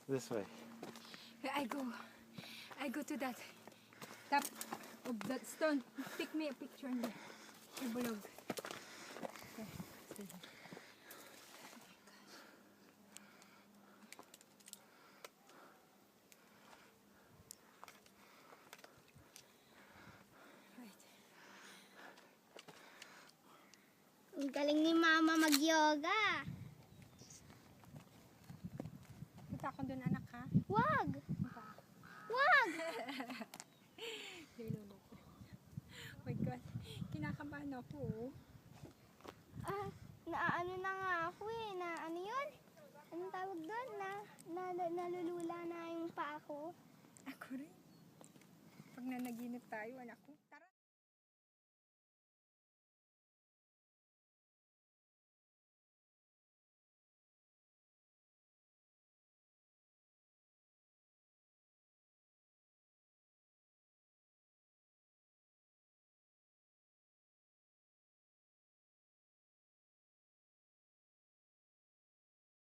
This way. I go to that top of that stone. Take me a picture in there. Ibulog. Okay, stay there. Right. Ang galing ni Mama mag-yoga. Punta ako doon, anak, ha? Wag! Punta. Wag! Lolo ko. Oh my God. Kinakabahan ako. Naano na nga ako eh. Na ano yun? Anong tawag doon? Nalulula na yung paa ko. Ako rin. Pag nanaginip tayo, anak ko.